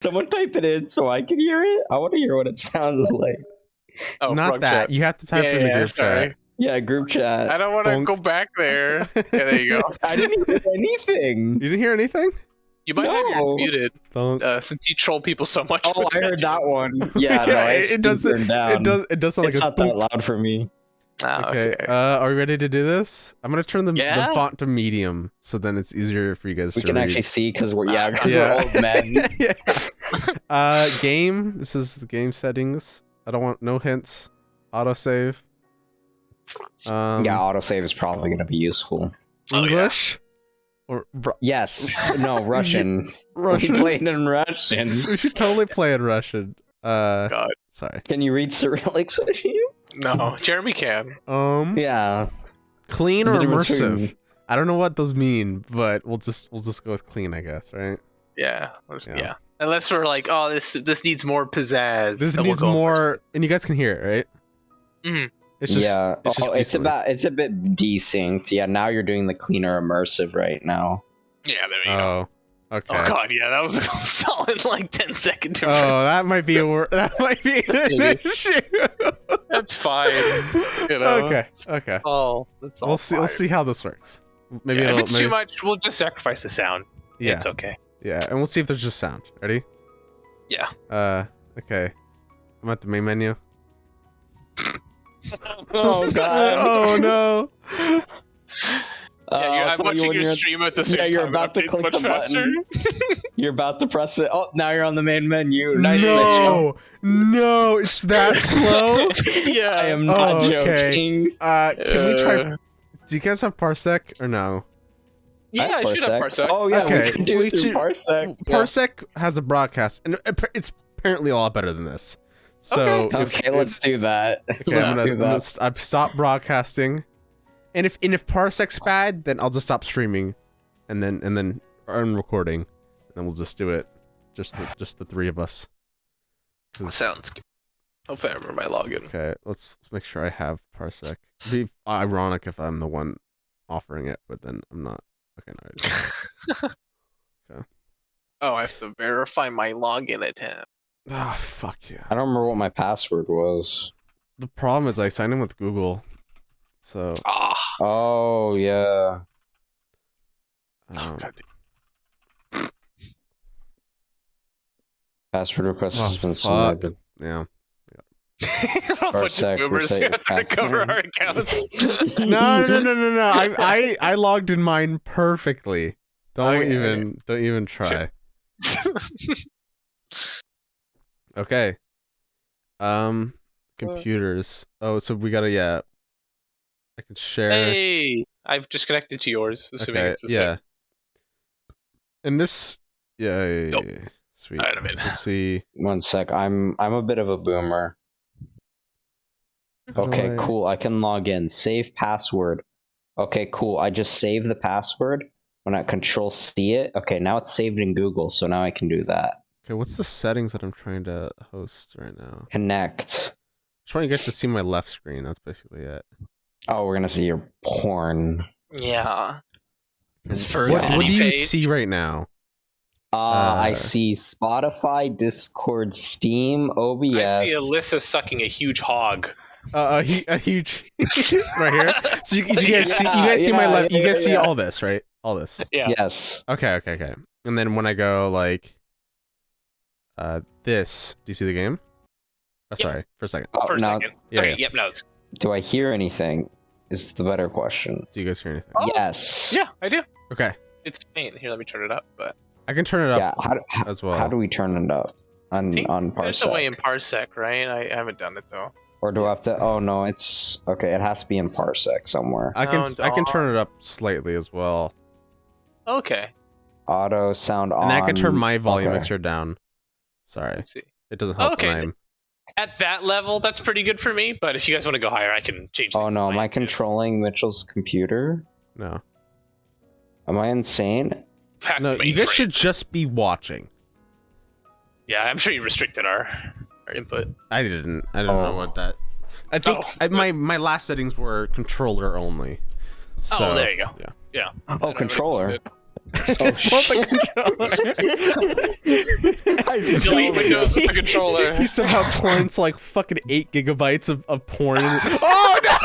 Someone type it in so I can hear it. I want to hear what it sounds like. Oh, Not that. chat. You have to type in the group chat. Yeah, group chat. I don't want to go back there. Yeah, there you go. I didn't hear anything. You didn't hear anything? You might have No. your muted since you troll people so much. Oh, I heard that one. Yeah, no, it does. Down. It does sound like it's a not that loud for me. Okay. Are we ready to do this? I'm gonna turn the font to medium, so then it's easier for you guys to read. We can actually see because we're we're old men. Game. This is the game settings. I don't want no hints. Autosave. Yeah, autosave is probably gonna be useful. English. Or yes. No, Russian. Russian. We played in Russian. We should totally play in Russian. God. Sorry. Can you read Cyrillic? No, Jeremy can. Yeah. Clean or immersive? I don't know what those mean, but we'll just go with clean, I guess, right? Yeah. Unless we're like, oh, this needs more pizzazz. This needs more, and you guys can hear it, right? Mm-hmm. It's just, it's a bit desynced. Yeah, now you're doing the cleaner immersive right now. Yeah, there you go. Okay. Oh god, yeah, that was a solid like 10-second difference. Oh, that might be that might be an issue. That's fine. You know? Okay. Oh, that's all. We'll see how this works. Maybe if it's too much, we'll just sacrifice the sound. Yeah, it's okay. Yeah, and we'll see if there's just sound. Ready? Yeah. Okay. I'm at the main menu. Oh god. Oh no. Yeah, I'm watching your stream at the same time. Yeah, you're about to click the button. You're about to press it. Oh, now you're on the main menu. Nice. No, it's that slow. Yeah, I am not joking. Can we try? Do you guys have Parsec or no? Yeah, I should have Parsec. Oh yeah, okay. we can do it through Parsec. Parsec has a broadcast, and it's apparently a lot better than this. So okay, let's do that. Okay, I'm gonna stop broadcasting. And if Parsec's bad, then I'll just stop streaming, and then earn recording, and then we'll just do it, just the three of us. Sounds good. Hopefully I remember my login. Okay, let's make sure I have Parsec. It'd be ironic if I'm the one offering it, but then I'm not. Okay, no. Okay. Oh, I have to verify my login attempt. Ah, fuck yeah. I don't remember what my password was. The problem is I signed in with Google, so. Oh yeah. Password request has been submitted. Yeah. Parsec, boomers who have to recover our accounts. No. I logged in mine perfectly. Don't even try. Sure. Okay. Computers. Oh, so we gotta I can share. Hey, I've just connected to yours, assuming it's the same. And this, yeah. Sweet. Alright, I'm in. Let's see. One sec. I'm a bit of a boomer. Okay, cool. I can log in. Save password. Okay, cool. I just saved the password. When I Control C it. Okay, now it's saved in Google, so now I can do that. Okay, what's the settings that I'm trying to host right now? Connect. Just want you guys to see my left screen. That's basically it. Oh, we're gonna see your porn. Yeah. What do you see right now? I see Spotify, Discord, Steam, OBS. I see Alyssa sucking a huge hog. A huge right here. So you guys see my left. You guys see all this, right? All this. Yeah. Yes. Okay. And then when I go like this, do you see the game? Oh, sorry, for a second. For a second. Yeah, okay, yep, no. Do I hear anything? Is the better question. Do you guys hear anything? Oh, yes. Yeah, I do. Okay. It's faint. Here, let me turn it up. But I can turn it up. Yeah. As well. How do we turn it up on Parsec? There's a way in Parsec, right? I haven't done it though. Or do I have to? Oh no, it's okay. It has to be in Parsec somewhere. I can turn it up slightly as well. Okay. Auto sound on. And I can turn my volume mixer down. Sorry. Let's see. It doesn't help when I'm... At that level, that's pretty good for me. But if you guys want to go higher, I can change. Oh no, am I controlling Mitchell's computer? No. Am I insane? No, you guys should just be watching. Yeah, I'm sure you restricted our input. I didn't know what that. I think my last settings were controller only. So, there you go. Yeah. Oh, controller. Oh, shit. Delete Windows with the controller. He somehow torrents like fucking 8 gigabytes of porn. Oh no!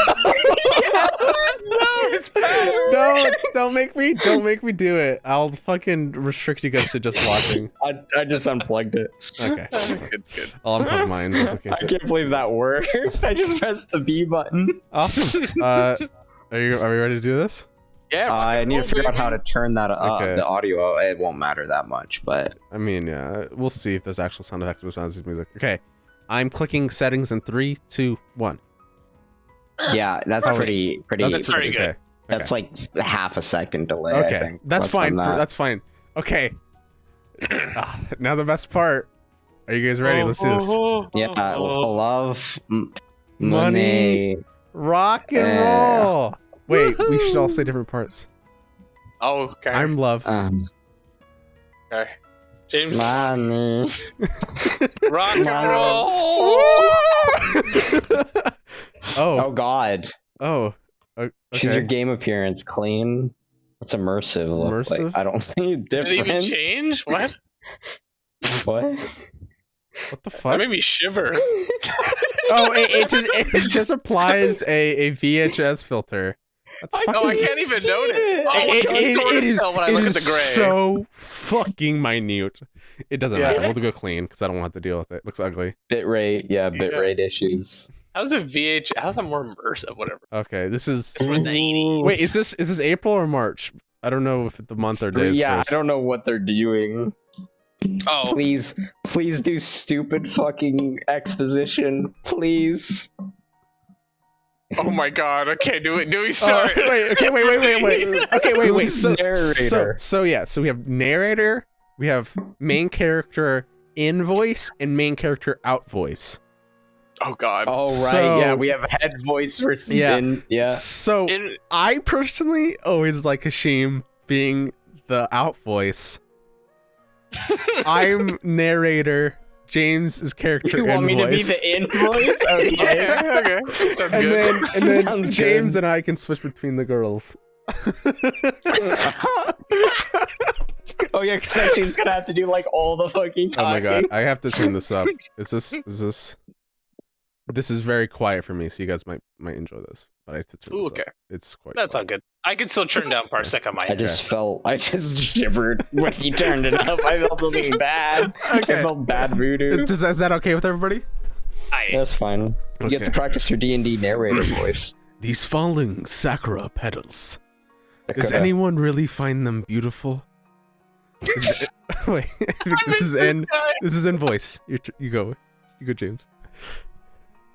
No, his power. No, don't make me do it. I'll fucking restrict you guys to just watching. I just unplugged it. Okay. Good. I'll unplug mine. That's okay. I can't believe that worked. I just pressed the B button. Awesome. Are we ready to do this? Yeah. I need to figure out how to turn that Okay. the audio. It won't matter that much, but I mean, yeah, we'll see if there's actual sound effects besides the music. Okay. I'm clicking settings in 3, 2, 1. yeah, that's pretty. That's pretty good. Okay. That's like half a second delay. Okay. I think. That's Less fine. than that. That's fine. Okay. Now the best part. Are you guys ready? Let's do this. Yeah, love, Money. Rock and Yeah. roll. Wait, we should all say different parts. Oh, okay. I'm love. Okay. James. Money. Rock and Money. roll. Oh Oh. God. Oh. Okay. Choose your game appearance. Clean. What's immersive look Immersive? like? I don't think Did it even different. change? What? What? What the That fuck? made me shiver. Oh, it just applies a VHS filter. That's fucking. Oh, I can't even note it. Oh, It- look, I was sort of it is, tell when I it look at is the gray. so fucking minute. It doesn't Yeah. matter. We'll go clean because I don't want to deal with it. It looks ugly. Bitrate, yeah, bitrate issues. How's a VH? How's that more immersive? Whatever. Okay, this is. It's worth it. Wait, is this April or March? I don't know if the month or days. Yeah, first. I don't know what they're doing. Oh, Please do stupid fucking exposition, please. oh my God. Okay, do we start? Wait. Okay. Wait. Okay. Wait. Who's So narrator? So we have narrator. We have main character in voice and main character out voice. Oh God. Oh right, So- yeah, we have head voice versus Yeah. in. Yeah. So In- I personally always like Hashim being the out voice. I'm narrator. James is character You in want me to be voice. the in voice? Okay. yeah, okay. Sounds and good. then Sounds James good. and I can switch between the girls. Oh yeah, because James gonna have to do like all the fucking Oh talking. my god, I have to turn this up. This is very quiet for me, so you guys might enjoy this. But I have to turn Ooh, this okay. up. It's quite That's quiet. all good. I can still turn down Parsec on my I just shivered when he turned it up. I felt something bad. Okay. I felt bad voodoo. Is that okay with everybody? That's fine. You get to Okay. practice your D&D narrator voice. These falling sakura petals. Does Sakura. anyone really find them beautiful? Wait, I think this is in voice. You go, James.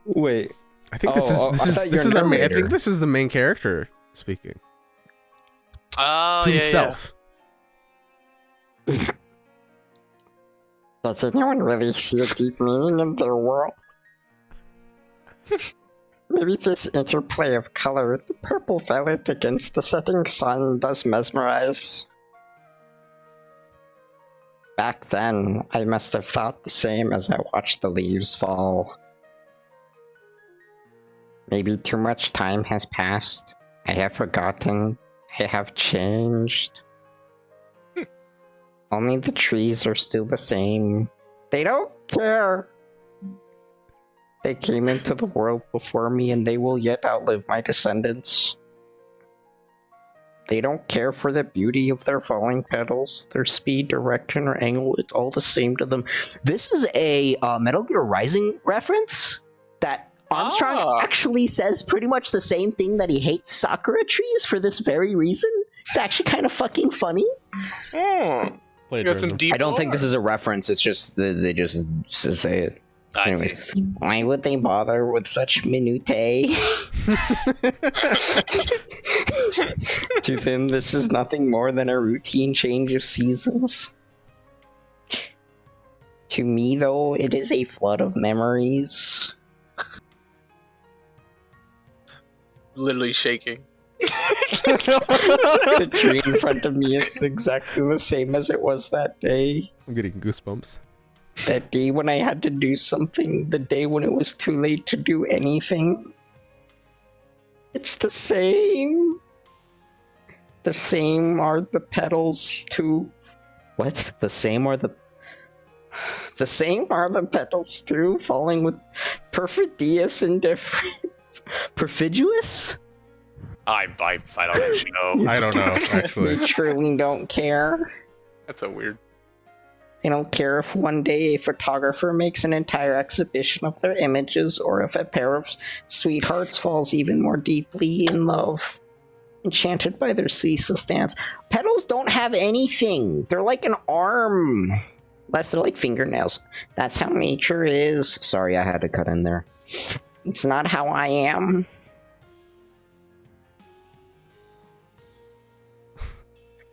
Wait. I think Oh, I thought this you're is our main. I narrator. think this is the main character speaking Oh, to yeah, himself. Does anyone really see a deep meaning in their world? Maybe this interplay of color, the purple violet against the setting sun, does mesmerize. Back then, I must have thought the same as I watched the leaves fall. Maybe too much time has passed. I have forgotten. I have changed. Only the trees are still the same. They don't care. They came into the world before me and they will yet outlive my descendants. They don't care for the beauty of their falling petals, their speed, direction, or angle. It's all the same to them. This is a Metal Gear Rising reference that Armstrong actually says pretty much the same thing, that he hates sakura trees for this very reason. It's actually kind of fucking funny. You got some deep I don't think this lore. is a reference. It's just they just say it. I see. Anyways, why would they bother with such minutiae? To them, this is nothing more than a routine change of seasons. To me, though, it is a flood of memories. Literally shaking. The tree in front of me is exactly the same as it was that day. I'm getting goosebumps. That day when I had to do something, the day when it was too late to do anything. It's the same. The same are the petals too. What? The same are the petals too, falling with perfidious indifference. Perfidious? I don't actually know. I don't know, actually. They truly don't care. That's a weird. They don't care if one day a photographer makes an entire exhibition of their images, or if a pair of sweethearts falls even more deeply in love, enchanted by their ceaseless dance. Petals don't have anything. They're like an arm. Unless they're like fingernails. That's how nature is. Sorry, I had to cut in there. It's not how I am.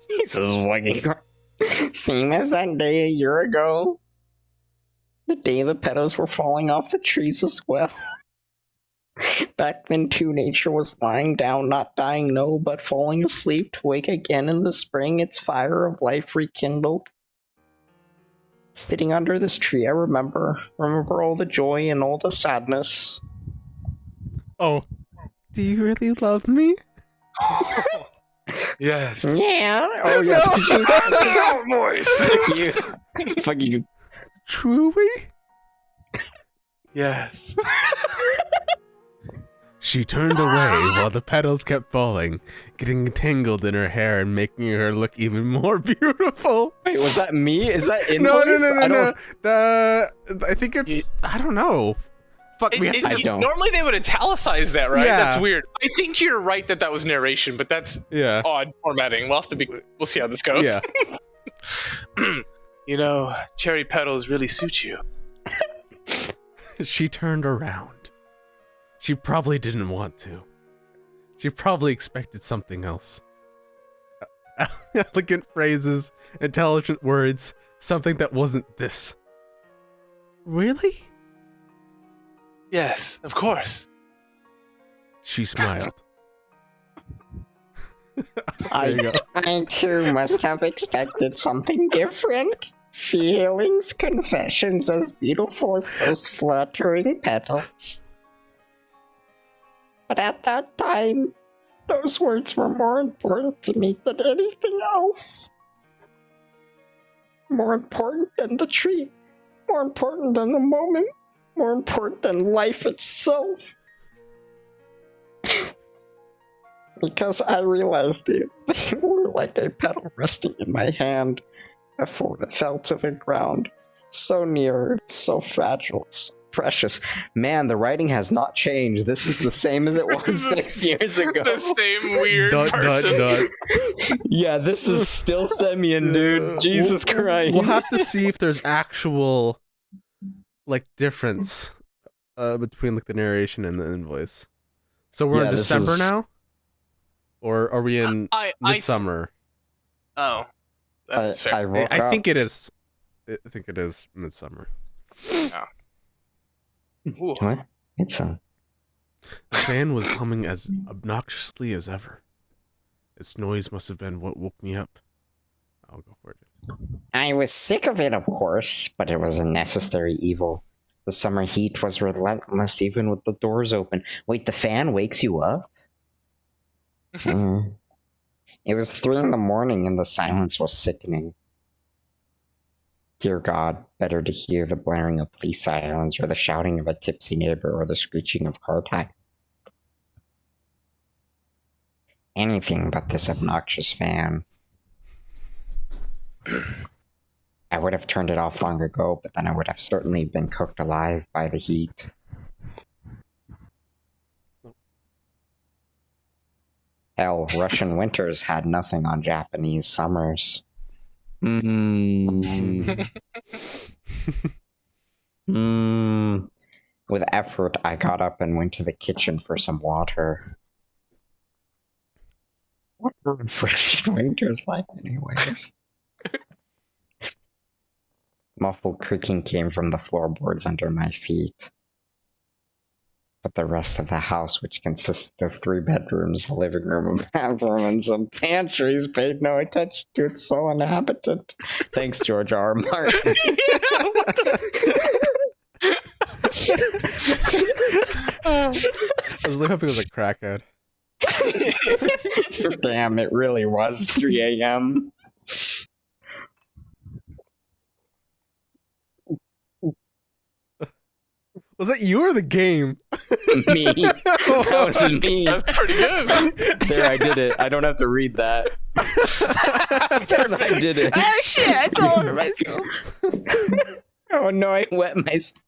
This is fucking... Same as that day a year ago. The day the petals were falling off the trees as well. Back then, too, nature was lying down, not dying, no, but falling asleep to wake again in the spring, its fire of life rekindled. Sitting under this tree, I remember all the joy and all the sadness. Oh, do you really love me? Yes. Yeah. Oh, yes. That voice. Fuck you. Fuck you. Truly? Yes. She turned away while the petals kept falling, getting tangled in her hair and making her look even more beautiful. Wait, was that me? Is that in No. voice? I think it's... I don't know. Fuck, I don't. Normally they would italicize that, right? Yeah. That's weird. I think you're right that was narration, but that's Yeah. odd formatting. We'll see how this goes. Yeah. You know, cherry petals really suit you. She turned around. She probably didn't want to. She probably expected something else. Elegant phrases, intelligent words, something that wasn't this. Really? Yes, of course. She smiled. I too must have expected something different. Feelings, confessions as beautiful as those fluttering petals. But at that time, those words were more important to me than anything else. More important than the tree. More important than the moment. More important than life itself. Because I realized they were like a petal resting in my hand before it fell to the ground. So near, so fragile, so precious. Man, the writing has not changed. This is the same as it was 6 years ago. The same weird person. Yeah, this is still Semyon, dude. Jesus Christ. We'll have to see if there's actual difference between the narration and the invoice. So we're in December now? Or are we in midsummer? Oh. That's fair. I think it is. I think it is midsummer. Oh. What? Midsummer. The fan was humming as obnoxiously as ever. Its noise must have been what woke me up. I'll go for it. I was sick of it, of course, but it was a necessary evil. The summer heat was relentless even with the doors open. Wait, the fan wakes you up? It was 3 in the morning and the silence was sickening. Dear God, better to hear the blaring of police sirens or the shouting of a tipsy neighbor or the screeching of car tires. Anything but this obnoxious fan. I would have turned it off long ago, but then I would have certainly been cooked alive by the heat. Hell, Russian winters had nothing on Japanese summers. With effort, I got up and went to the kitchen for some water. What were frigid winters like, anyways? Muffled creaking came from the floorboards under my feet. But the rest of the house, which consisted of 3 bedrooms, a living room, a bathroom, and some pantries, paid no attention to its sole inhabitant. Thanks, George R. R. Martin. I was hoping it was a crackhead. Damn, it really was 3 a.m. Was that you or the game? Me. That was me. That's pretty good. There, I did it. I don't have to read that. There, I did it. Oh shit! It's all over myself. Oh no, I wet myself.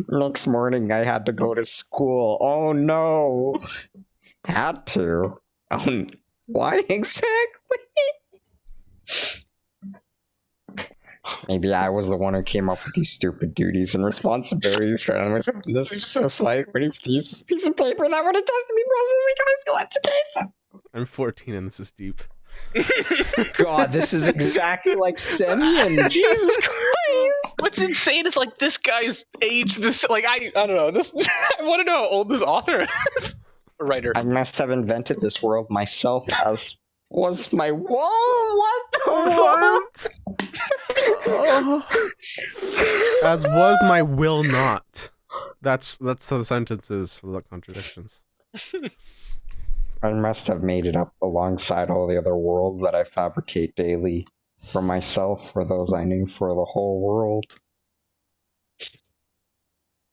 Next morning, I had to go to school. Oh no. Had to. Why exactly? Maybe I was the one who came up with these stupid duties and responsibilities. This is so slight. Ready to use this piece of paper that would have tested me processing high school education. I'm 14 and this is deep. God, this is exactly like Semyon. Jesus Christ. What's insane is like this guy's age. This like I don't know. This I want to know how old this author is. Writer. I must have invented this world myself, as was my whoa. What the What? As was my will not. That's the sentences for the contradictions. I must have made it up alongside all the other worlds that I fabricate daily for myself, for those I knew, for the whole world.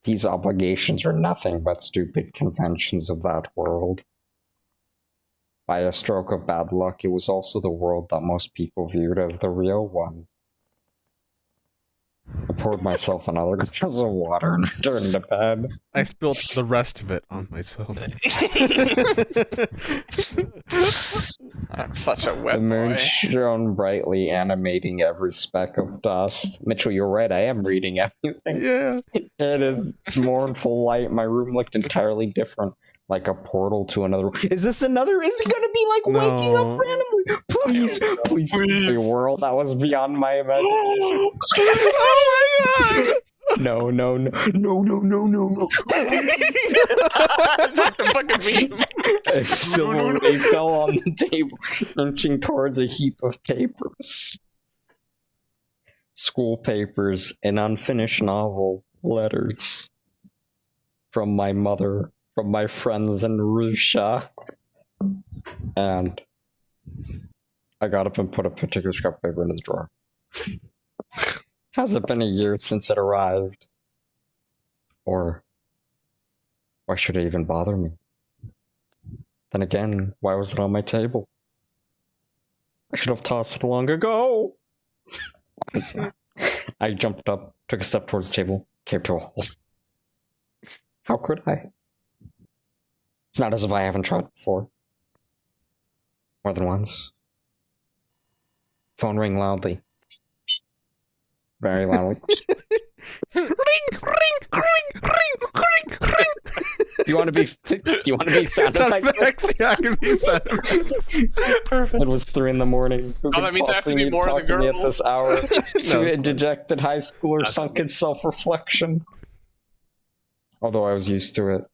These obligations are nothing but stupid conventions of that world. By a stroke of bad luck, it was also the world that most people viewed as the real one. I poured myself another glass of water and returned to bed. I spilled the rest of it on myself. I'm such a wet The moon boy. shone brightly, animating every speck of dust. Mitchell, you're right, I am reading everything. Yeah. In its mournful light, my room looked entirely different, like a portal to another. Is this another? Is it gonna be like waking up randomly? Please, a world that was beyond my imagination. Oh my god! No. It's like the fucking meme. A silver ray fell on the table, inching towards a heap of papers. School papers, an unfinished novel, letters. From my mother, from my friends in Russia. And I got up and put a particular scrap paper in his drawer. Has it been a year since it arrived? Or why should it even bother me? Then again, why was it on my table? I should have tossed it long ago. It's not. I jumped up, took a step towards the table, came to a halt. How could I? It's not as if I haven't tried before. More than once. Phone rang loudly. Very loudly. Ring, ring, ring, ring, ring. Do you want to be sound effects? Yeah, I can be sound effects. Perfect. It was 3 a.m. Who could that means I have to possibly be need more to of talk the to me at girl? this hour? To a it's dejected high schooler sunk in self-reflection. Although I was used to it.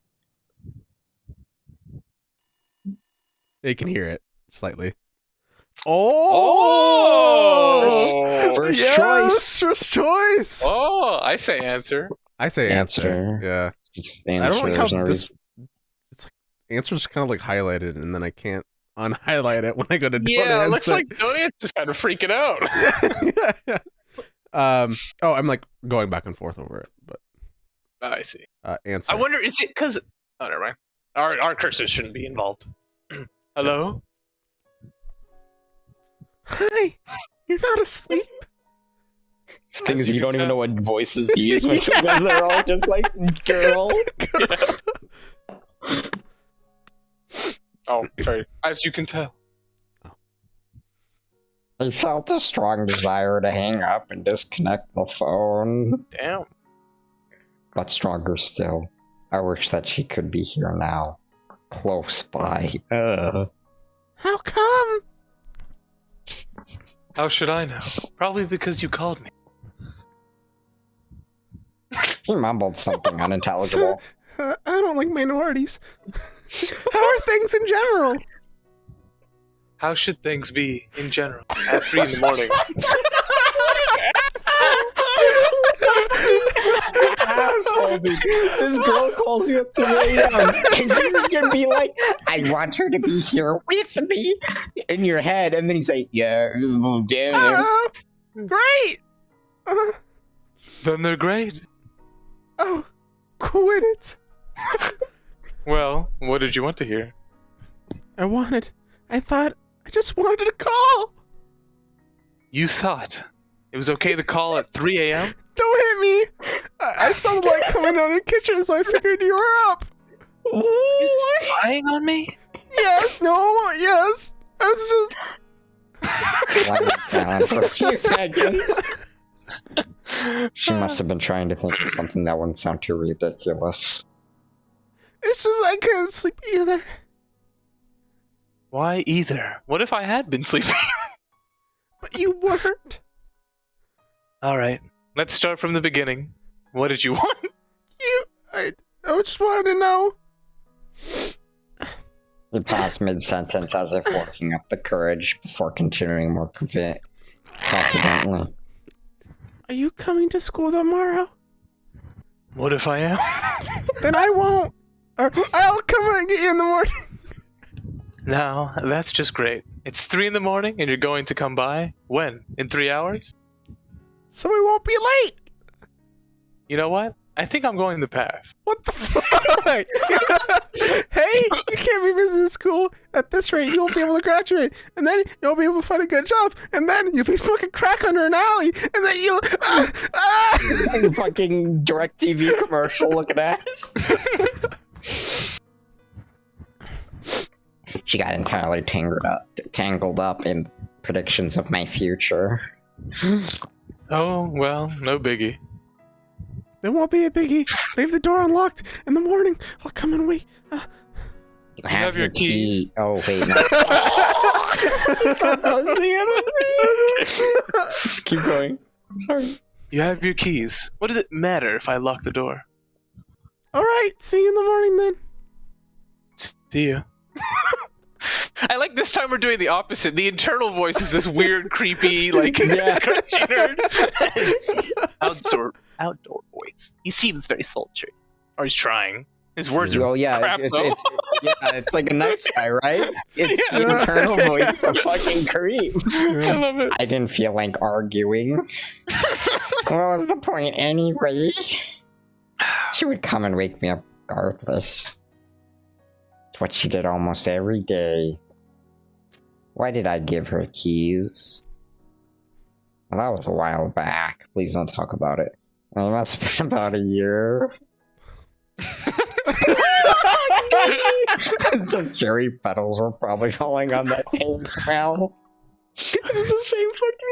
You can hear it slightly. Oh! First yes, choice. First choice. Oh, I say answer. I say answer. Answer. Yeah. Just I answer. don't like There's how no this. reason. It's like answer's kind of like highlighted, and then I can't unhighlight it when I go to. Yeah, it don't looks like Donut just kind of freaking out. yeah. Oh, I'm like going back and forth over it, but I see. answer. I wonder, is it because... Oh, never mind. Our cursors shouldn't be involved. Hello? Hi, you're not asleep. The thing As is, you you don't can even tell. know what voices to use because they're all just like, girl. Oh, sorry. As you can tell. I felt a strong desire to hang up and disconnect the phone. Damn. But stronger still, I wish that she could be here now. Close by. How come? How should I know? Probably because you called me. He mumbled something unintelligible. I don't like minorities. How are things in general? How should things be in general at 3 in the morning? Asshole. girl, dude. This girl calls you at 3 a.m. and you're gonna be like, I want her to be here with me in your head, and then you say, yeah, damn. Great. Then they're great. Oh, quit it. Well, what did you want to hear? I just wanted to call. You thought it was okay to call at 3 a.m.? Don't hit me. I saw the light coming out of the kitchen, so I figured you were up. You spying on me? Yes, no, yes. I was just... Why not silent for a few seconds? She must have been trying to think of something that wouldn't sound too ridiculous. It's just I couldn't sleep either. Why either? What if I had been sleeping? But you weren't. Alright, let's start from the beginning. What did you want? I just wanted to know. He paused mid-sentence as if working up the courage before continuing more confidently. Are you coming to school tomorrow? What if I am? Then I won't. Or I'll come and get you in the morning. No, that's just great. It's 3 in the morning and you're going to come by? When? In 3 hours? So we won't be late. You know what? I think I'm going to pass. What the fuck? Hey, you can't be busy in school. At this rate, you won't be able to graduate. And then you won't be able to find a good job. And then you'll be smoking crack under an alley. And then you'll... Fucking DirecTV commercial looking ass. She got entirely tangled up in predictions of my future. Oh, well, no biggie. There won't be a biggie. Leave the door unlocked. In the morning, I'll come and wait. You have your key. Oh, wait. No. Just keep going. Sorry. You have your keys. What does it matter if I lock the door? All right. See you in the morning then. See ya. I like this time we're doing the opposite. The internal voice is this weird, creepy, like, scratchy nerd. Outdoor voice. He seems very sultry. Or he's trying. His words are crap, though. It's like a nice guy, right? It's the internal voice of fucking creep. I love it. I didn't feel like arguing. What was the point anyway? She would come and wake me up regardless. It's what she did almost every day. Why did I give her keys? Well, that was a while back. Please don't talk about it. Well, it must have been about a year. The cherry petals were probably falling on that day as well. It's the same fucking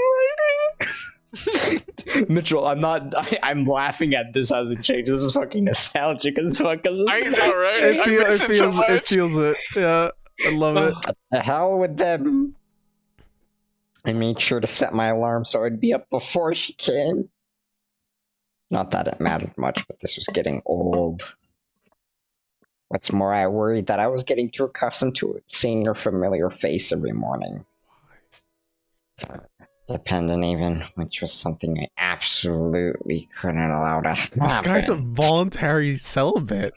lighting. Mitchell, I'm laughing at this as it changes. This is fucking nostalgic as fuck. I know, right? It feels it. Yeah, I love it. What the hell with them? I made sure to set my alarm so I'd be up before she came. Not that it mattered much, but this was getting old. What's more, I worried that I was getting too accustomed to it, seeing her familiar face every morning. Dependent even, which was something I absolutely couldn't allow to happen. This guy's a voluntary celibate.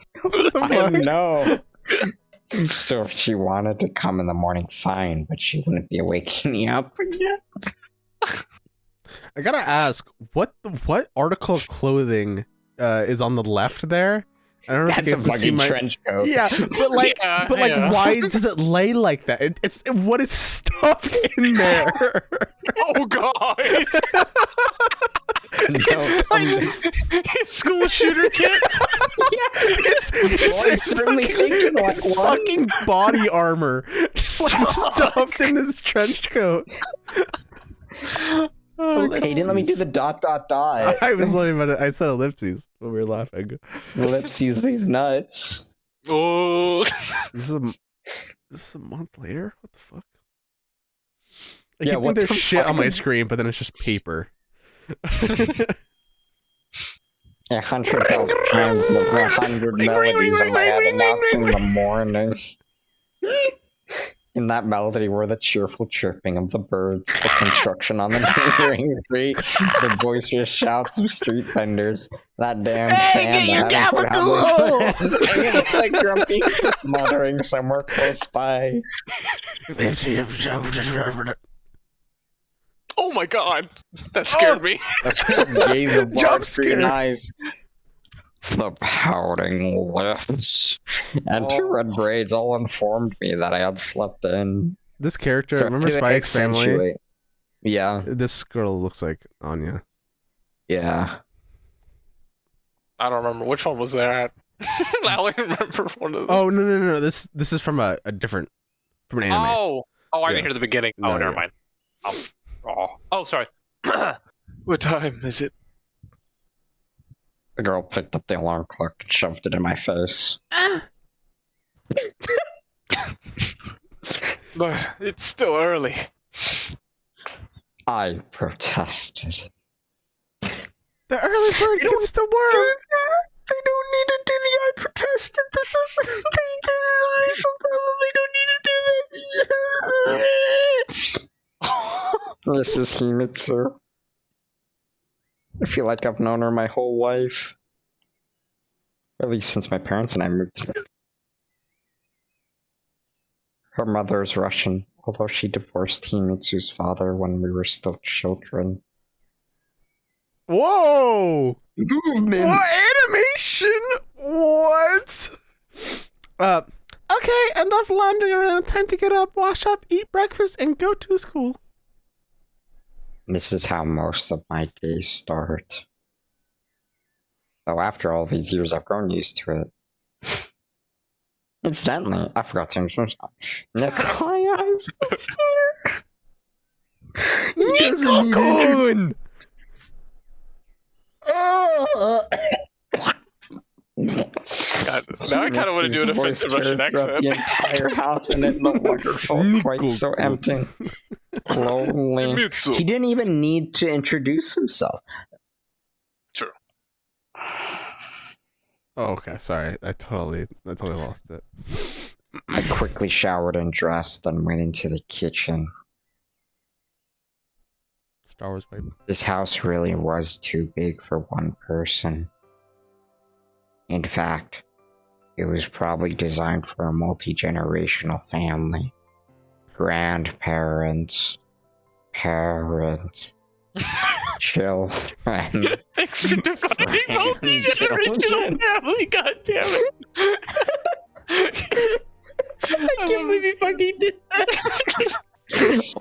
I know. So if she wanted to come in the morning, fine, but she wouldn't be waking me up again. I gotta ask, what article of clothing is on the left there? I don't know if you That's a fucking trench coat. Yeah, but like, why does it lay like that? It's what is stuffed in there. Oh god! It's like school shooter kit. It's really thinking like it's one. fucking body armor, just like stuffed in this trench coat. Hey, didn't let me do the ... I was learning about it. I said ellipses when we were laughing. Ellipses, these nuts. Oh. This is a month later? What the fuck? I Yeah, keep what thinking there's the shit fuck on my is- screen, but then it's just paper. 100 bells chimed with 100 melodies in my head, and that's in the morning. In that melody were the cheerful chirping of the birds, the construction on the neighboring street, the boisterous shouts of street vendors, that damn fan that hadn't put like grumpy, muttering somewhere close by. Oh my god! That scared me. Gave the Jump green scare. eyes. The pouting lips and two red braids all informed me that I had slept in. This character, So remember to Spike's family? accentuate- Yeah, This girl looks like Anya. yeah. I don't remember which one was that. I only remember one of them. Oh no! This is from a different from an anime. Oh, I didn't Yeah. hear the beginning. No, Oh, never yeah. mind. Oh, sorry. What time is it? The girl picked up the alarm clock and shoved it in my face. But it's still early. I protested. The early bird gets the worm. They don't need to do the I protested. This is a racial problem. They don't need to do that. This is Himitsu. I feel like I've known her my whole life. At least since my parents and I moved here. Her mother is Russian, although she divorced Himitsu's father when we were still children. Whoa! Movement! What animation? What? Okay, enough lounging around. Time to get up, wash up, eat breakfast, and go to school. This is how most of my days start. Though after all these years, I've grown used to it. Incidentally, I forgot to introduce Nikolai is here. Nico-kun! God, now I kind of want to do an offensive Russian accent. The entire house, and it no longer felt quite so Nico-kun. empty. Lonely. Mitsu. He didn't even need to introduce himself. True. Oh, okay. Sorry, I totally lost it. I quickly showered and dressed, then went into the kitchen. Star Wars baby. This house really was too big for one person. In fact, it was probably designed for a multi-generational family. Grandparents, parents, children. Thanks for defining Children. multi-generational family. God damn it! I can't believe you fucking did that.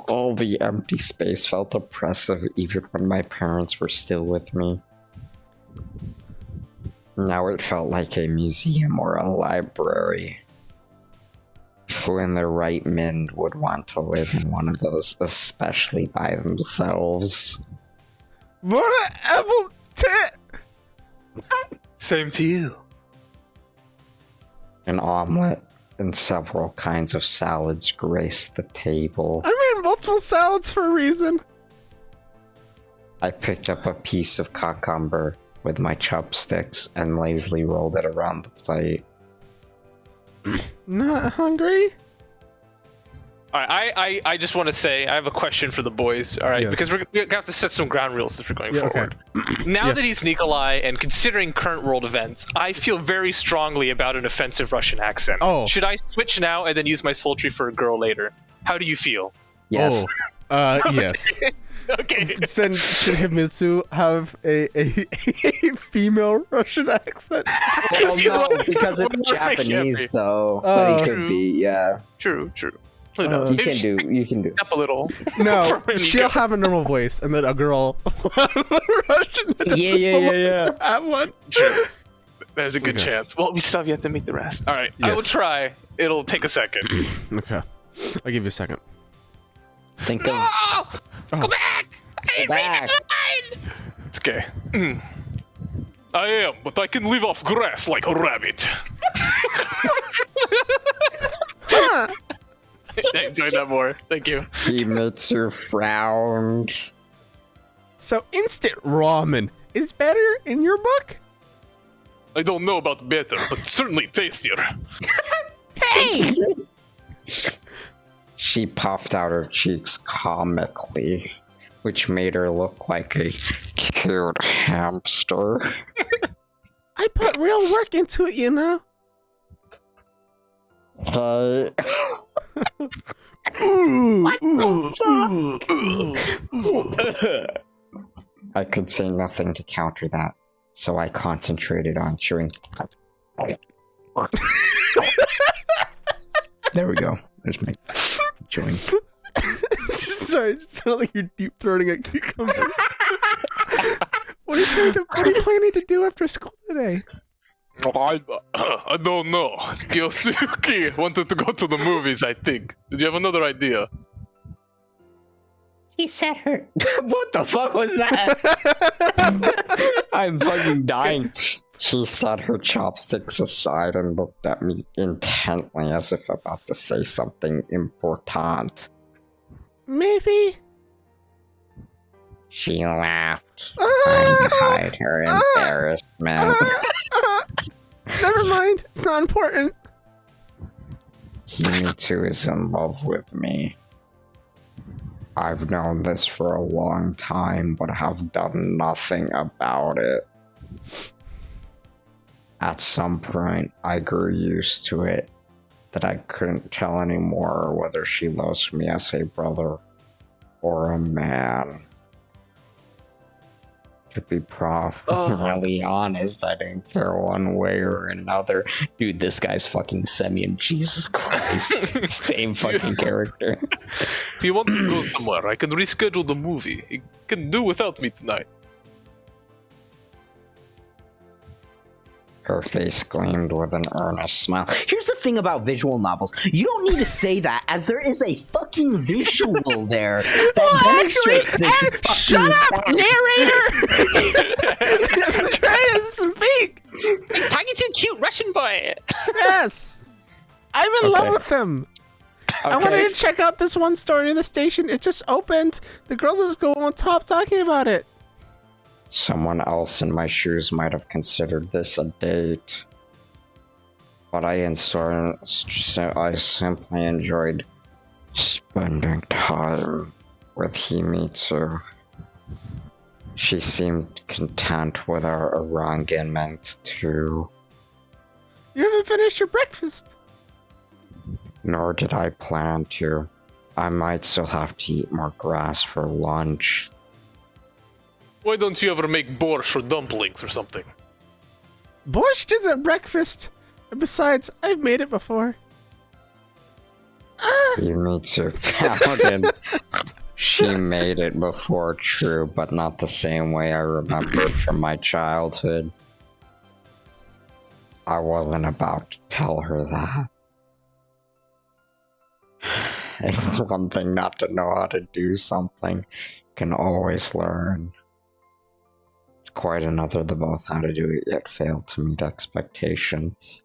All the empty space felt oppressive even when my parents were still with me. Now it felt like a museum or a library. Who in their right mind would want to live in one of those, especially by themselves? What Same to you. An omelet and several kinds of salads graced the table. I made multiple salads for a reason. I picked up a piece of cucumber with my chopsticks and lazily rolled it around the plate. Not hungry? Alright, I just want to say I have a question for the boys. All right, Yes. because we're gonna have to set some ground rules as we're going Yeah, okay. forward. Now Yeah. that he's Nikolai, and considering current world events, I feel very strongly about an offensive Russian accent. Oh. Should I switch now and then use my sultry for a girl later? How do you feel? Yes. Yes. Okay. Should Himitsu have a female Russian accent? Well, If you no, want- because it's Well, I can't Japanese, be. though. But he True. could be, yeah. True. Who knows? You You Maybe can she do. You can do. up a little. No, For when you she'll go. have a normal voice, and then a girl Russian. Yeah. Have one. True. There's a good Okay. chance. Well, we still have yet to meet the rest. All right, I will Yes. try. It'll take a second. Okay, I'll give you a second. Think of. Oh, Oh. go back! Go back. It's okay. I am, but I can live off grass like a rabbit. I enjoyed that more. Thank you. Himitsu frowned. So instant ramen is better in your book? I don't know about better, but certainly tastier. Hey! She puffed out her cheeks comically, which made her look like a cute hamster. I put real work into it, you know? I could say nothing to counter that, so I concentrated on chewing. There we go. There's my chewing. Sorry, it sounded like you're deep throating a cucumber. What are you planning to do after school today? I don't know. Kyosuke wanted to go to the movies, I think. Did you have another idea? He said her. What the fuck was that? I'm fucking dying. She set her chopsticks aside and looked at me intently as if about to say something important. Maybe. She laughed, trying to hide her embarrassment. Never mind, it's not important. He too is in love with me. I've known this for a long time, but have done nothing about it. At some point, I grew used to it, that I couldn't tell anymore whether she loves me as a brother or a man. To be really honest, I didn't care one way or another. Dude, this guy's fucking Semyon. Jesus Christ. Same fucking character. If you want to go somewhere, I can reschedule the movie. You can do without me tonight. Her face gleamed with an earnest smile. Here's the thing about visual novels. You don't need to say that, as there is a fucking visual there that demonstrates this. Shut up, narrator! Try to speak! Hey, talking to a cute Russian boy! Yes! I'm in love with him! I wanted to check out this one store near the station. It just opened. The girls just go on top talking about it. Someone else in my shoes might have considered this a date. But I simply enjoyed spending time with Himitsu. She seemed content with our arrangement too. You haven't finished your breakfast. Nor did I plan to. I might still have to eat more grass for lunch. Why don't you ever make borscht or dumplings or something? Borscht isn't breakfast. And besides, I've made it before. Himitsu pouted. She made it before, true, but not the same way I remembered from my childhood. I wasn't about to tell her that. It's one thing not to know how to do something. Can always learn. It's quite another to both how to do it yet fail to meet expectations.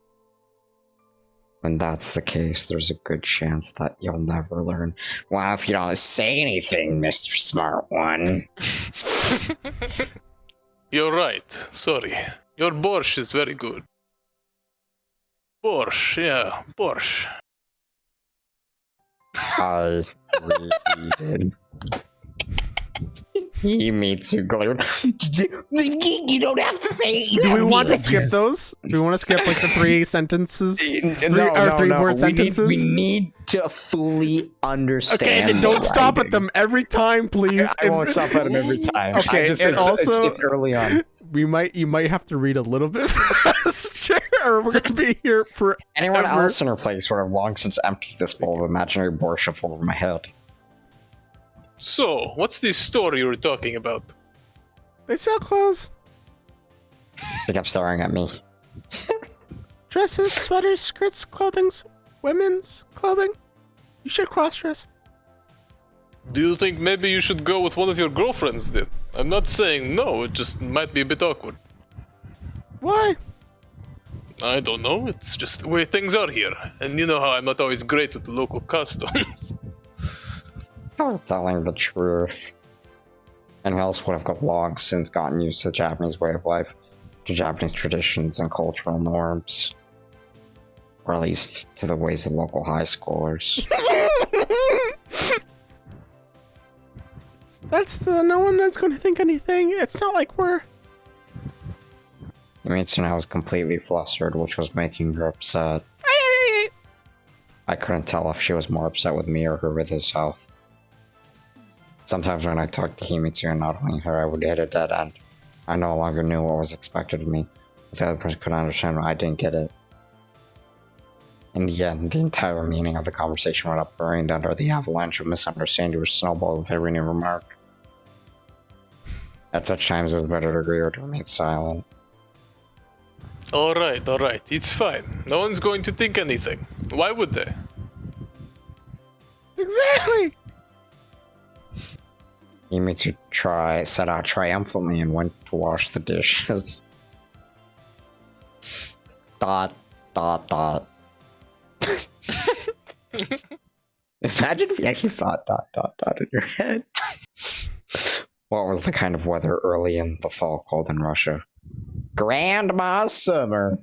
When that's the case, there's a good chance that you'll never learn. Well, if you don't say anything, Mr. Smart One. You're right. Sorry. Your borscht is very good. Borscht, yeah, borscht. I repeated. Himitsu glared. You don't have to say it. Do we want to skip those? Do we want to skip like the 3 sentences? Three word sentences? We need to fully understand. Okay, then don't stop at them every time, please. I won't stop at them every time. Okay, and also it's early on. You might have to read a little bit faster, or we're gonna be here for anyone else in her place would have long since emptied this bowl of imaginary borscht over my head. So, what's this story you were talking about? They sell clothes. They kept staring at me. Dresses, sweaters, skirts, clothings, women's clothing. You should cross-dress. Do you think maybe you should go with one of your girlfriends then? I'm not saying no, it just might be a bit awkward. Why? I don't know, it's just the way things are here. And you know how I'm not always great with the local customs. I was telling the truth. Anyone else would have long since gotten used to the Japanese way of life, to Japanese traditions and cultural norms. Or at least to the ways of local high schoolers. No one is going to think anything. It's not like we're... Mitsuna was completely flustered, which was making her upset. I couldn't tell if she was more upset with me or her with herself. Sometimes when I talked to Himitsu and not only her, I would hit a dead end. I no longer knew what was expected of me. If the other person couldn't understand, I didn't get it. In the end, the entire meaning of the conversation went up, buried under the avalanche of misunderstanding which snowballed with every new remark. At such times, it was better to agree or to remain silent. Alright, it's fine. No one's going to think anything. Why would they? Exactly! Himitsu set out triumphantly and went to wash the dishes. Dot. Imagine if you actually thought ... in your head. What was the kind of weather early in the fall called in Russia? Grandma's summer.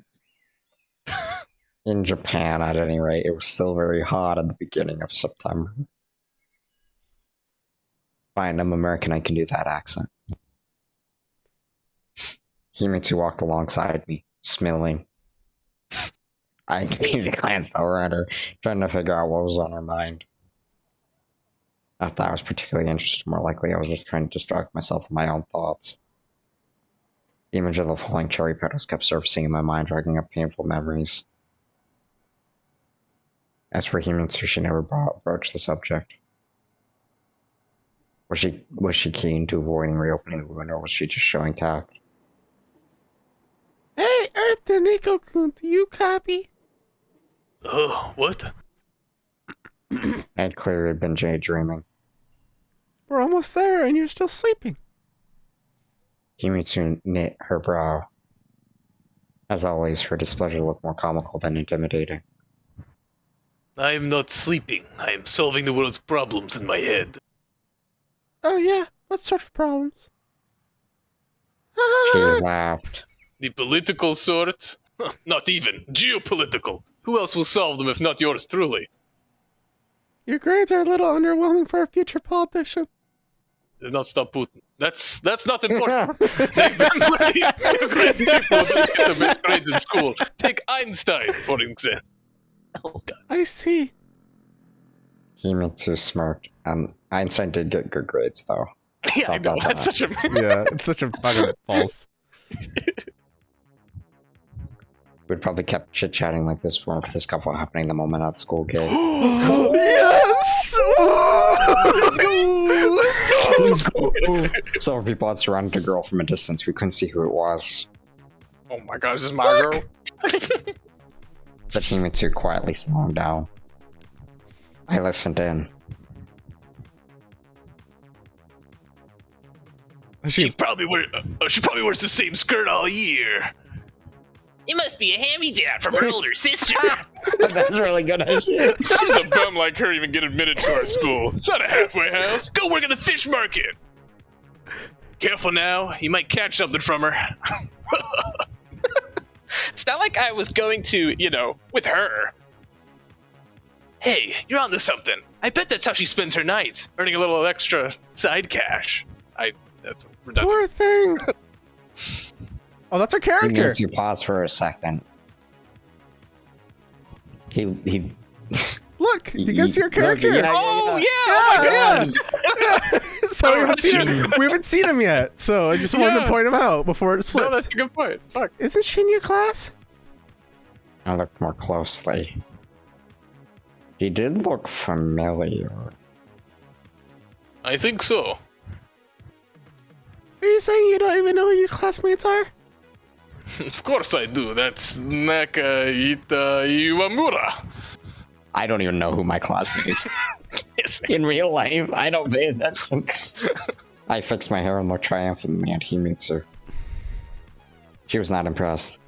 In Japan, at any rate, it was still very hot at the beginning of September. Fine, I'm American, I can do that accent. Himitsu walked alongside me, smiling. I gave a glance over at her, trying to figure out what was on her mind. Not that I was particularly interested, more likely I was just trying to distract myself from my own thoughts. The image of the falling cherry petals kept surfacing in my mind, dragging up painful memories. As for Himitsu, she never broached the subject. Was she keen to avoiding reopening the wound, or was she just showing tact? Hey, Earther Nico-kun, do you copy? Oh, what? I had clearly been daydreaming. We're almost there, and you're still sleeping. Himitsu knit her brow. As always, her displeasure looked more comical than intimidating. I am not sleeping. I am solving the world's problems in my head. Oh yeah? What sort of problems? She laughed. The political sort? Not even. Geopolitical. Who else will solve them if not yours truly? Your grades are a little underwhelming for a future politician. Did not stop Putin. That's not important. They've been plenty of great people who get the best grades in school. Take Einstein, for example. Oh, God. I see. Himitsu smirked. Einstein did get good grades, though. Yeah, I know. That's such a... Yeah, it's such a fucking false. We'd probably kept chit-chatting like this for the scuffle happening the moment at the school gate. Yes! Let's go! Several people had surrounded a girl from a distance. We couldn't see who it was. Oh my gosh, this is my girl. But Himitsu quietly slowed down. I listened in. She probably wears the same skirt all year. It must be a hand-me-down from her older sister. That's really good idea. How does a bum like her even get admitted to our school? It's not a halfway house. Go work at the fish market. Careful now, you might catch something from her. It's not like I was going to, with her. Hey, you're onto something. I bet that's how she spends her nights, earning a little extra side cash. That's redundant. Poor thing. Oh, that's her character. Himitsu paused for a second. He Look, you can see her character. Yeah. Oh my god! Yeah. So we haven't seen him yet, so I just wanted to point him out before it's flipped. No, that's a good point. Fuck. Isn't she in your class? I looked more closely. She did look familiar. I think so. Are you saying you don't even know who your classmates are? Of course I do. That's Nakaita Iwamura. I don't even know who my classmates are. In real life, I don't pay attention. I fixed my hair and looked triumphantly at Himitsu. She was not impressed.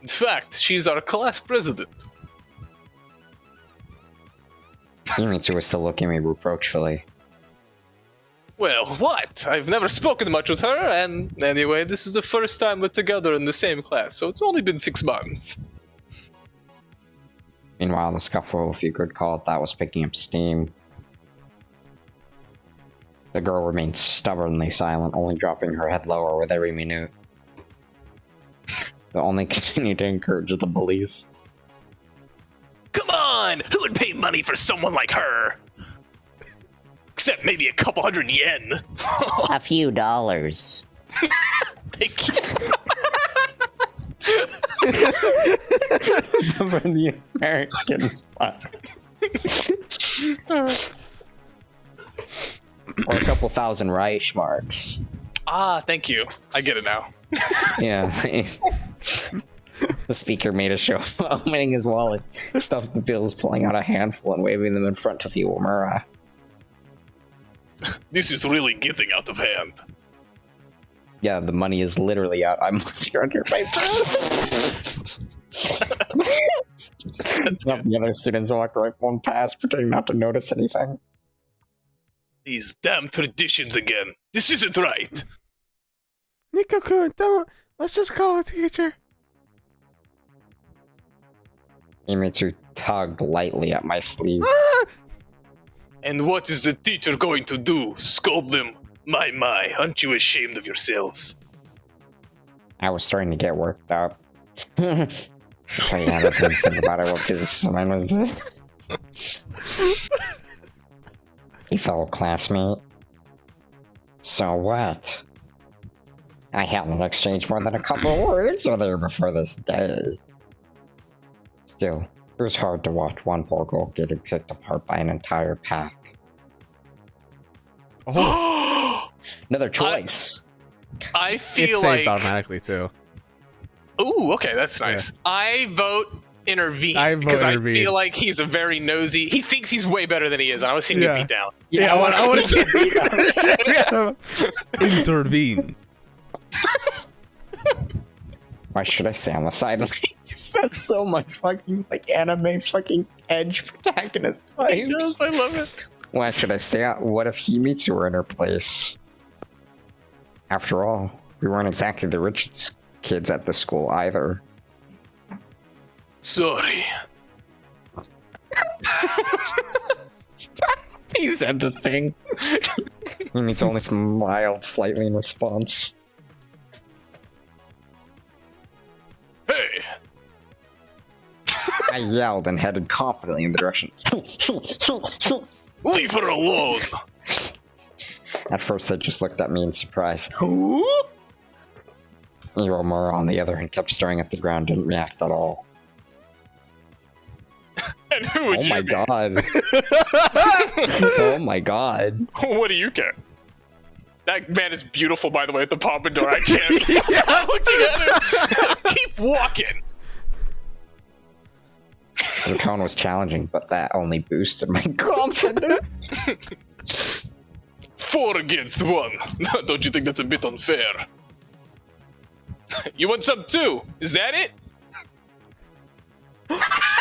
In fact, she's our class president. Himitsu was still looking at me reproachfully. Well, what? I've never spoken much with her, and anyway, this is the first time we're together in the same class, so it's only been 6 months. Meanwhile, the scuffle, if you could call it that, was picking up steam. The girl remained stubbornly silent, only dropping her head lower with every minute. They only continued to encourage the bullies. Come on! Who would pay money for someone like her? Except maybe a couple hundred yen. A few dollars. Thank you. From the American spot. Or a couple thousand Reichsmarks. Ah, thank you. I get it now. Yeah. The speaker made a show of opening his wallet, stuffed the bills, pulling out a handful and waving them in front of Iwamura. This is really getting out of hand. Yeah, the money is literally out. I'm looking under my breath. The other students walked right one past, pretending not to notice anything. These damn traditions again. This isn't right. Nico-kun, don't. Let's just call a teacher. Imitsu tugged lightly at my sleeve. And what is the teacher going to do? Scold them? My, aren't you ashamed of yourselves? I was starting to get worked up. So yeah, I didn't think about it. What business of mine was this? A fellow classmate. So what? I hadn't exchanged more than a couple of words with her before this day. Still, it was hard to watch one poor girl getting picked apart by an entire pack. Oh, Another choice. I feel it's like... saved automatically too. Ooh, okay, that's nice. Yeah. I vote intervene because I feel like he's a very nosy. He thinks he's way better than he is, and I was seeing him beat down. Yeah, I want to see intervene. Why should I stay on the side? It's just so much fucking like anime fucking edge protagonist vibes. Yes, I love it. Why should I stay out? What if Himitsu were in her place? After all, we weren't exactly the richest kids at the school either. Sorry. He said the thing. Himitsu only smiled slightly in response. Hey! I yelled and headed confidently in the direction. Leave her alone! At first, they just looked at me in surprise. Iwamura, on the other hand, kept staring at the ground, didn't react at all. And who would oh you my be? God. Oh my God. What do you care? That man is beautiful, by the way, at the pompadour. I can't stop looking at him. Keep walking. Their tone was challenging, but that only boosted my confidence. 4 against 1. Don't you think that's a bit unfair? You want some too? Is that it?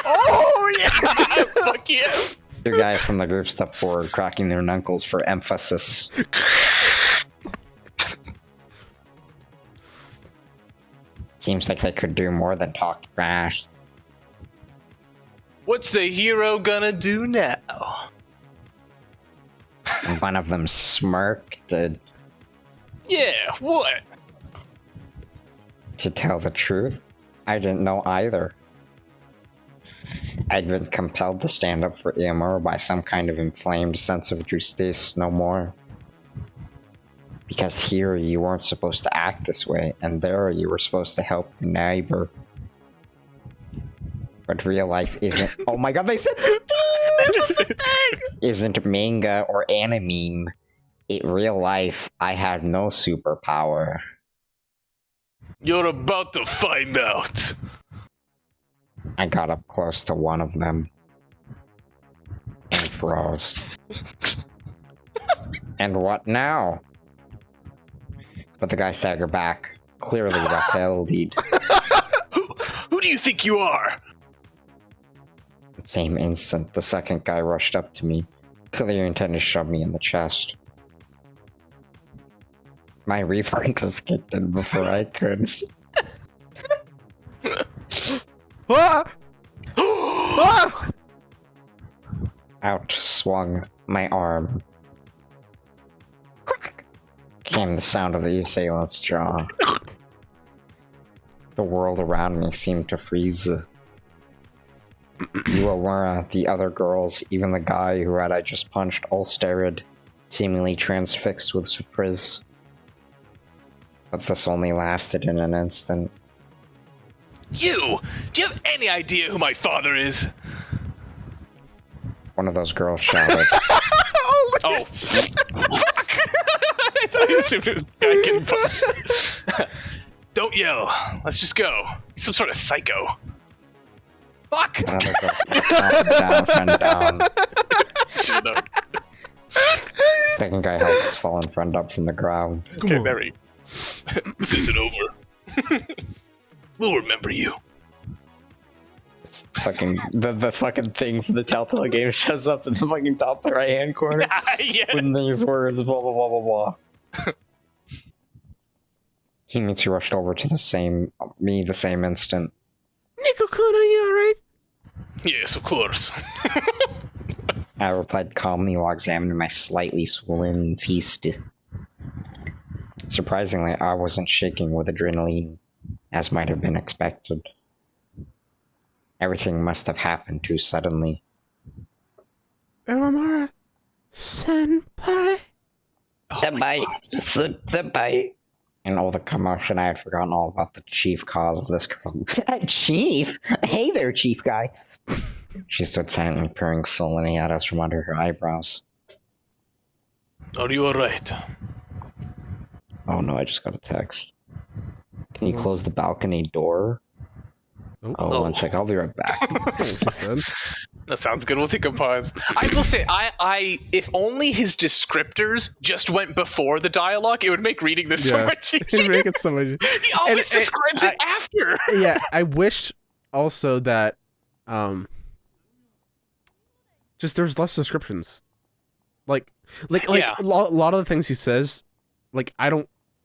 Oh yeah! Fuck yes! Two guys from the group stepped forward, cracking their knuckles for emphasis. Seems like they could do more than talk trash. What's the hero gonna do now? And one of them smirked. Yeah, what? To tell the truth, I didn't know either. I'd been compelled to stand up for Iwamura by some kind of inflamed sense of justice, no more. Because here you weren't supposed to act this way, and there you were supposed to help your neighbor. But real life isn't. Oh my God, they said the thing! They said the thing! Isn't manga or anime. In real life, I had no superpower. You're about to find out. I got up close to one of them. And froze. And what now? But the guy staggered back, clearly repelled. Who do you think you are? At the same instant, the second guy rushed up to me, clearly intending to shove me in the chest. My reflexes kicked in before I could. Ah! Ah! Out swung my arm. came the sound of the assailant's jaw. The world around me seemed to freeze. Uemura, the other girls, even the guy who I just punched, all stared, seemingly transfixed with surprise. But this only lasted in an instant. You! Do you have any idea who my father is? One of those girls shouted. Oh. Fuck! I thought you assumed it was the guy getting punched. Don't yell. Let's just go. He's some sort of psycho. Fuck! Another girl down. Should've known. Second guy helps his fallen friend up from the ground. Okay, Mary. This isn't over. We'll remember you. It's fucking the fucking thing for the Telltale game shows up in the fucking top right hand corner. Yeah. With these words, blah blah blah blah blah. Kimitsu rushed over to the same instant. Nico-kun, are you alright? Yes, of course. I replied calmly while examining my slightly swollen feast. Surprisingly, I wasn't shaking with adrenaline, as might have been expected. Everything must have happened too suddenly. Uemura, senpai. Senpai. In all the commotion, I had forgotten all about the chief cause of this problem. Chief? Hey there, chief guy. She stood silently peering sullenly at us from under her eyebrows. Are you alright? Oh no, I just got a text. Can you close the balcony door? Oh, 1 sec, I'll be right back. That's not what she said. That sounds good. We'll take a pause. I will say, if only his descriptors just went before the dialogue, it would make reading this so much easier. Make it so much. He always describes it after. Yeah, I wish also that just there's less descriptions. Like Yeah. a lot of the things he says, like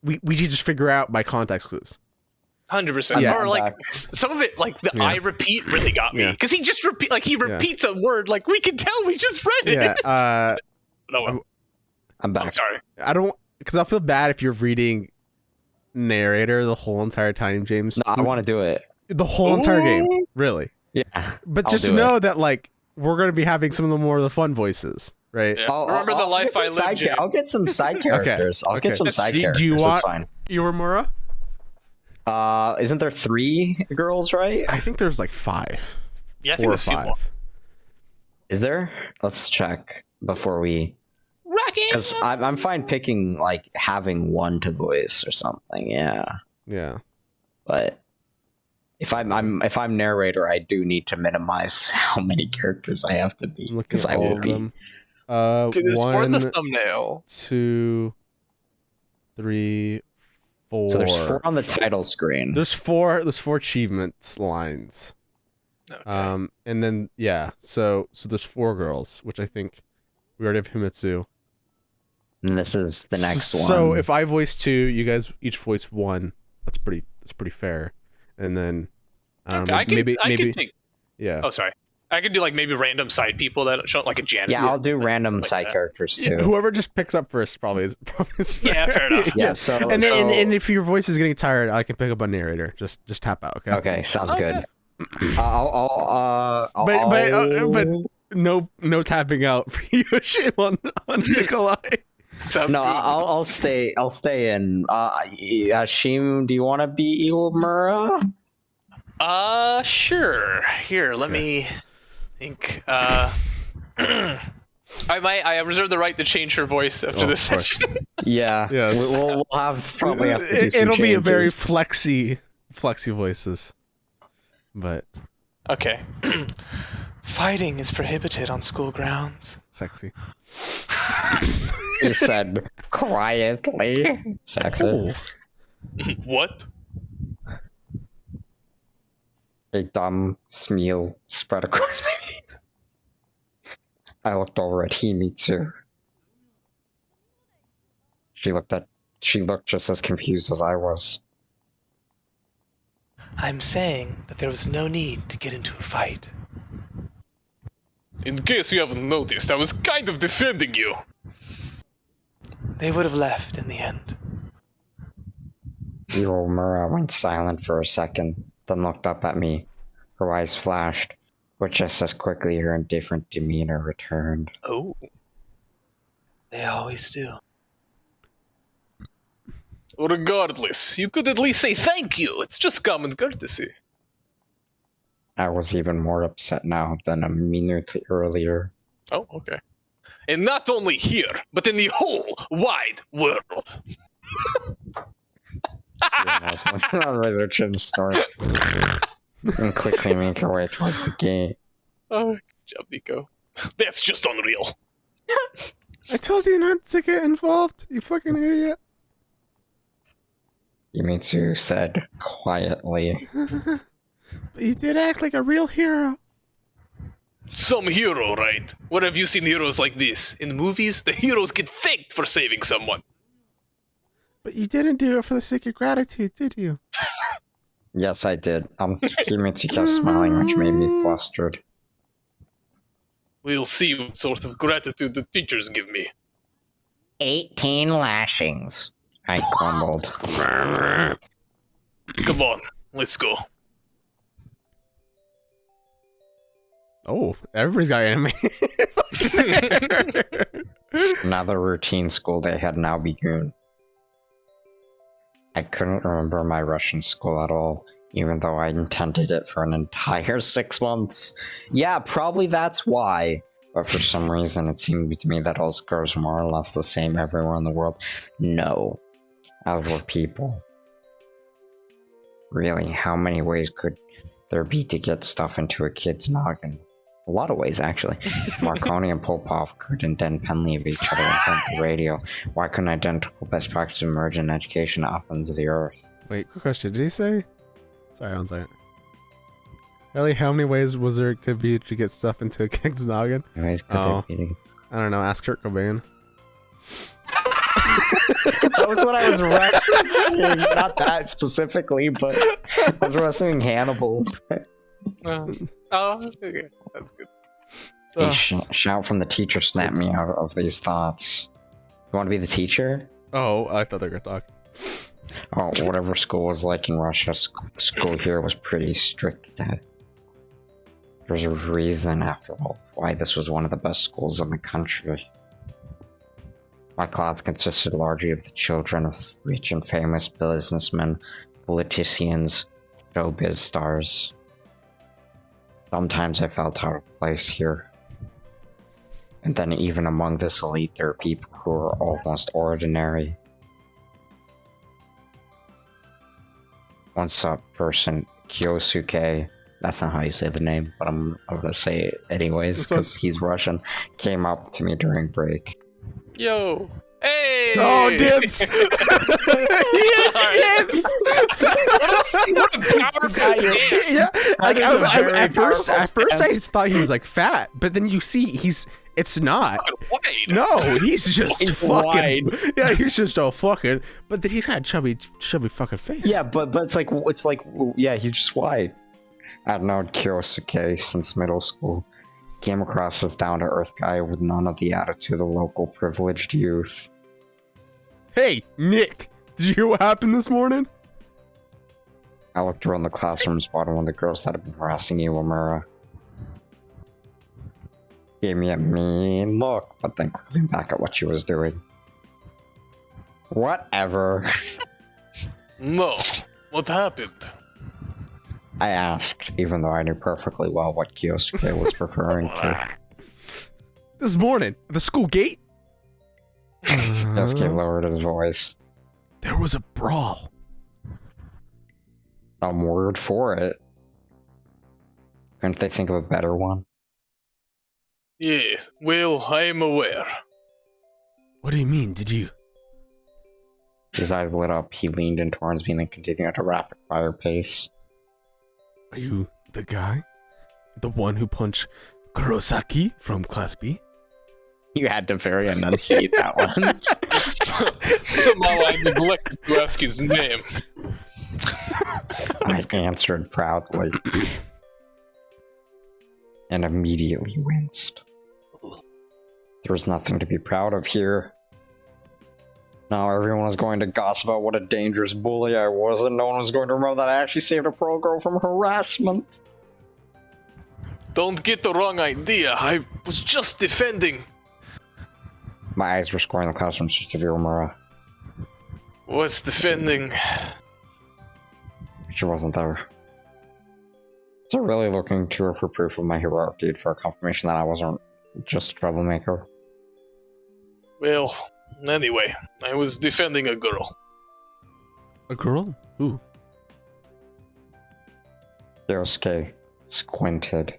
we just figure out by context clues. 100%. Yeah. Or like some of it, like the I repeat really got me because he just repeats a word like we can tell we just read it. Yeah. No, I'm back. I'm sorry. I don't, because I'll feel bad if you're reading narrator the whole entire time, James. No, I want to do it. The whole entire game, really. Yeah. But I'll just do know that like we're gonna be having some of the more of the fun voices, right? Yeah. Remember the life I lived. I'll get some side characters. I'll get some side characters. Do you want That's fine. Uemura? Isn't there 3 girls, right? I think there's like 5. Yeah, I 4 think or there's a few 5. more. Is there? Let's check before we. Rocket. Because I'm fine picking like having one to voice or something. Yeah. Yeah. But if I'm narrator, I do need to minimize how many characters I have to be I'm looking because at I all will of be. them. Okay, there's 4 in the 1, thumbnail. 2, 3, 4. So there's 4 on the title screen. There's 4 achievements lines. Okay. And then so there's 4 girls, which I think we already have Himitsu. And this is the next one. So if I voice 2, you guys each voice 1. That's pretty fair. And then I can maybe take. yeah. Oh, sorry. I could do like maybe random side people that show like a janitor. yeah, I'll do random like side that. characters too. Whoever just picks up first probably is Yeah, fair enough. Yeah, so and so- if your voice is getting tired, I can pick up a narrator. Just tap out, okay? Okay, sounds Okay. good. I'll But no tapping out for you, shame on Nikolai. So no, I'll stay in. Ashim, do you want to be Uemura? Sure. Here, let me think. I reserve the right to change her voice after this of course. session. Yeah, Yes. we'll probably have to do some It'll be a very changes. flexy voices. But Okay. Fighting is prohibited on school grounds. sexy. He said quietly. Sexy. What? A dumb smile spread across my face. I looked over at Himitsu. She looked just as confused as I was. I'm saying that there was no need to get into a fight. In case you haven't noticed, I was kind of defending you. They would have left in the end. Yomura went silent for a second, then looked up at me. Her eyes flashed, but just as quickly her indifferent demeanor returned. Oh. They always do. Regardless, you could at least say thank you. It's just common courtesy. I was even more upset now than a minute earlier. Oh, okay. And not only here, but in the whole wide world. Raise her chin, snort, and quickly make her way towards the gate. Oh, good job, Nico. That's just unreal. I told you not to get involved, you fucking idiot. Yumitsu said quietly. But you did act like a real hero. Some hero, right? Where have you seen heroes like this? In the movies, the heroes get thanked for saving someone. But you didn't do it for the sake of gratitude, did you? Yes, I did. Yumitsu kept smiling, which made me flustered. We'll see what sort of gratitude the teachers give me. 18 lashings. I grumbled. Come on, let's go. Oh, everybody's got anime. Another routine school day had now begun. I couldn't remember my Russian school at all, even though I intended it for an entire 6 months. Yeah, probably that's why. But for some reason, it seemed to me that all schools were more or less the same everywhere in the world. No. As were people. Really, how many ways could there be to get stuff into a kid's noggin? A lot of ways, actually. Marconi and Popov could indent pen leave each other and invent the radio. Why couldn't identical best practices emerge in education up into the earth? Wait, quick question. Did he say? Sorry, one second. Really, how many ways was there could be to get stuff into a kid's noggin? Ways could there be? I don't know. Ask Kurt Cobain. That was what I was referencing. Not that specifically, but I was referencing Hannibal. Oh, okay. That's good. A shout from the teacher snapped me out of these thoughts. You want to be the teacher? Oh, I thought they were gonna talk. Oh, whatever school was like in Russia, school here was pretty strict. There's a reason, after all, why this was one of the best schools in the country. My class consisted largely of the children of rich and famous businessmen, politicians, showbiz stars. Sometimes I felt out of place here. And then even among this elite, there are people who are almost ordinary. One such person, Kyosuke, that's not how you say the name, but I'm gonna say it anyways, because he's Russian, came up to me during break. Yo! Hey! Oh, dibs! Yes, dibs! What a powerful dance! Yeah, like, at first I stance. thought he was like fat, but then you see it's not. Wide. No, he's just He's fucking. wide. Yeah, he's just all fucking. But then he's got a chubby fucking face. Yeah, but it's like yeah, he's just wide. I've known Kyosuke since middle school. Came across as down-to-earth guy with none of the attitude of local privileged youth. Hey, Nick, did you hear what happened this morning? I looked around the classroom, spotted one of the girls that had been harassing you, Amura. Gave me a mean look, but then quickly back at what she was doing. Whatever. No. What happened? I asked, even though I knew perfectly well what Kyosuke was referring to. This morning, at the school gate? Kyosuke lowered his voice. There was a brawl. Some word for it. Couldn't they think of a better one? Yes, well, I am aware. What do you mean, did you? His eyes lit up. He leaned in towards me and then continued at a rapid fire pace. Are you the guy? The one who punched Kurosaki from Class B? You had to very enunciate that one. Somehow I neglected to ask his name. I answered proudly. And immediately winced. There was nothing to be proud of here. Now everyone was going to gossip about what a dangerous bully I was, and no one was going to remember that I actually saved a pro girl from harassment. Don't get the wrong idea. I was just defending. My eyes were scoring the classroom CCTV, Mara. What's defending? She wasn't there. So really looking to her for proof of my heroic deed for a confirmation that I wasn't just a troublemaker. Well, anyway, I was defending a girl. A girl? Who? Yosuke squinted.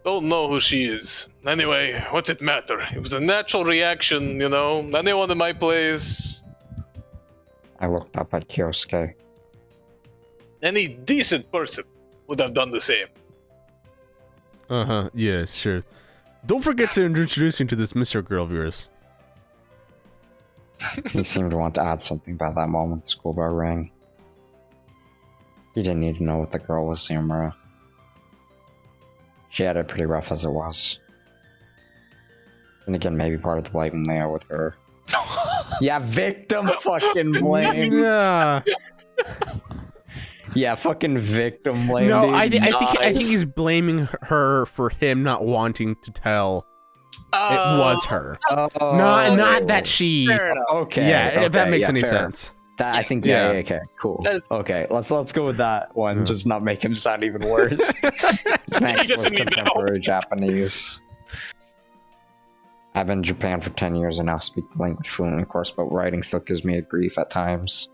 Don't know who she is. Anyway, what's it matter? It was a natural reaction, you know. Anyone in my place. I looked up at Kyosuke. Any decent person would have done the same. Uh-huh, yeah, sure. Don't forget to introduce me to this Mr. Girl of yours. He seemed to want to add something by that moment the school bell rang. He didn't need to know what the girl was, Samura. She had it pretty rough as it was. And again, maybe part of the blame lay out with her. Yeah, victim fucking blame. Yeah. Yeah, fucking victim blame. No, dude. I think Nice. he's blaming her for him not wanting to tell it was her. Oh, Not that she. Fair enough. Okay. Yeah, okay, if that makes yeah, any fair. sense. That I think. Yeah. Yeah. Okay. Cool. That's- Okay. Let's go with that one. Yeah. Just not make him sound even worse. Next He was doesn't need to know. contemporary Japanese. I've been in Japan for 10 years and now speak the language fluently, of course, but writing still gives me a grief at times.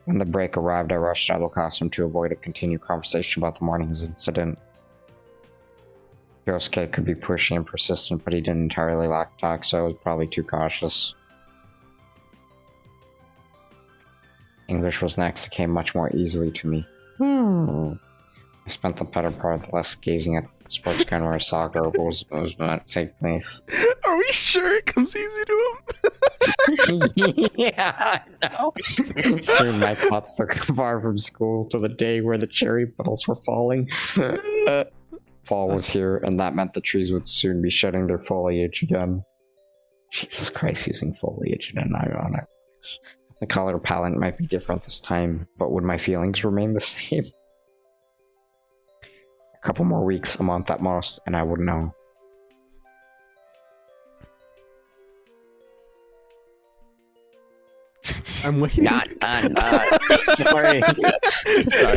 When the break arrived, I rushed out of the classroom to avoid a continued conversation about the morning's incident. Yosuke could be pushy and persistent, but he didn't entirely lack tact, so I was probably too cautious. English was next. It came much more easily to me. I spent the better part of the lesson gazing at the sports ground where soccer was meant to take place. Are we sure it comes easy to him? Yeah, I know. Soon my thoughts took far from school to the day where the cherry petals were falling. Fall was here, and that meant the trees would soon be shedding their foliage again. Jesus Christ, using foliage in an ironic. The color palette might be different this time, but would my feelings remain the same? A couple more weeks, a month at most, and I would know. I'm waiting. Not. Sorry.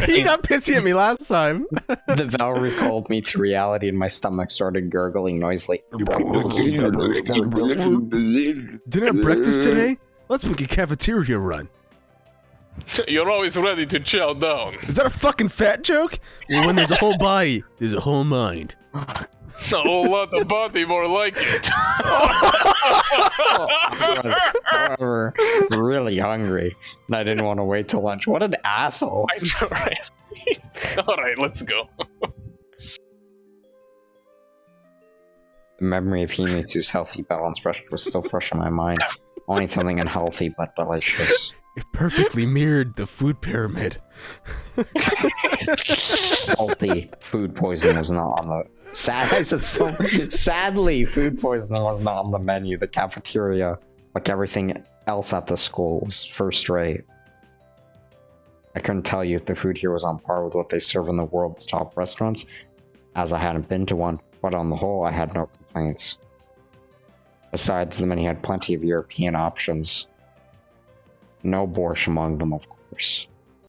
He got pissy at me last time. The bell recalled me to reality and my stomach started gurgling noisily. Didn't have breakfast today? Let's make a cafeteria run. You're always ready to chow down. Is that a fucking fat joke? Well, when there's a whole body, there's a whole mind. A whole lot of body, more like it. I was really hungry and I didn't want to wait till lunch. What an asshole. I know, right? Alright, let's go. The memory of Himitsu's healthy balanced breakfast was still fresh in my mind. Only something unhealthy but delicious. It perfectly mirrored the food pyramid. Salty food poisoning was not on the... Sadly, food poisoning was not on the menu. The cafeteria, like everything else at the school, was first rate. I couldn't tell you if the food here was on par with what they serve in the world's top restaurants, as I hadn't been to one, but on the whole, I had no complaints. Besides, the menu had plenty of European options. No borscht among them, of course.